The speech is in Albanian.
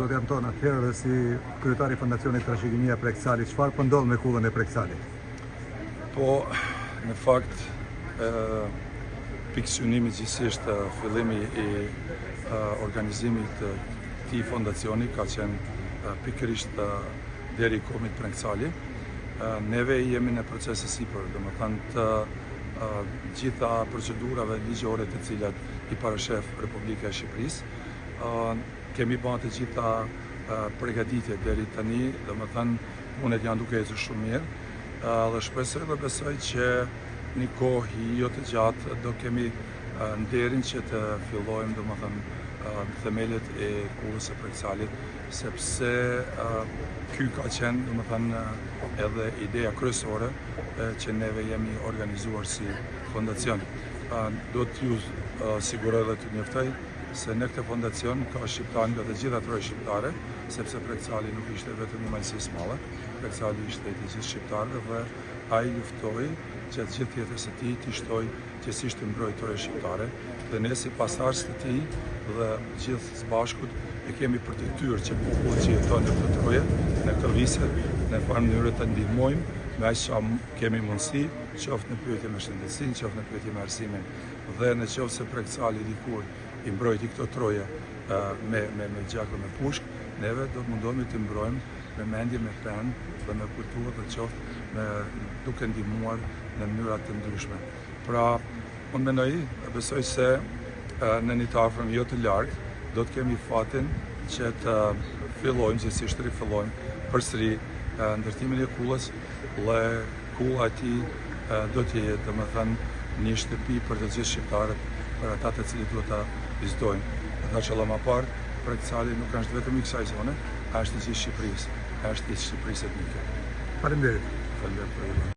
Zoti Anton, atëherë dhe si kryetari i Fondacionit Trashëgimia e Preksalit, çfarë po ndodh me kullën e Preksalit? Po, në fakt, pikësynimi gjithësisht fillimi i organizimit të këtij fondacioni ka qenë pikërisht deri komit Prenksali. Neve jemi në proces e sipër, domethënë të gjitha procedurave ligjore të cilat i parashef Republika e Shqipërisë. Kemi bërë të gjitha përgatitje deri tani, domethënë punet janë duke ecur shumë mirë. Dhe shpresoj dhe besoj që një kohë jo të gjatë do kemi nderin që të fillojmë domethënë themelet e kullës së Preksalit, sepse ky ka qenë domethënë edhe ideja kryesore që neve jemi organizuar si fondacion. Do t'ju siguroj dhe t'ju njoftoj se në këtë fondacion ka shqiptarë nga të gjitha troje shqiptare, sepse Preksali nuk ishte vetëm një majsi smale, Preksali ishte i të gjithë shqiptarëve dhe ai luftoi që të gjithë jetës së tij t'i shtoj gjithësisht të mbrojë troje shqiptare, dhe ne si pasardhës të tij dhe gjithë së bashkut e kemi për detyrë që populli që jeton në këtë troje, në këtë vise, në farë mënyrë të ndihmojmë me aq sa kemi mundësi, qoftë në pyetje me shëndetësinë, qoftë në pyetje me arsimin, dhe në qoftë se Preksali dikur i mbrojti këto troje me gjak dhe me pushk, neve do të mundohemi të mbrojmë me mendje, me pen dhe me kulturë dhe qoftë duke ndihmuar në mënyra të ndryshme. Pra, unë mendoj, besoj se në një të afërm jo të lartë do të kemi fatin që të fillojmë, gjithësisht të rifillojmë përsëri ndërtimin e kullës, dhe kulla e tij do të jetë domethënë një shtëpi për të gjithë shqiptarët, për ata të cilët do ta vizitojnë. Nga qëllë më parë, Preksali nuk është vetëm i kësaj zone, është i gjithë Shqipërisë, është i Shqipërisë etnike. Faleminderit. Faleminderit.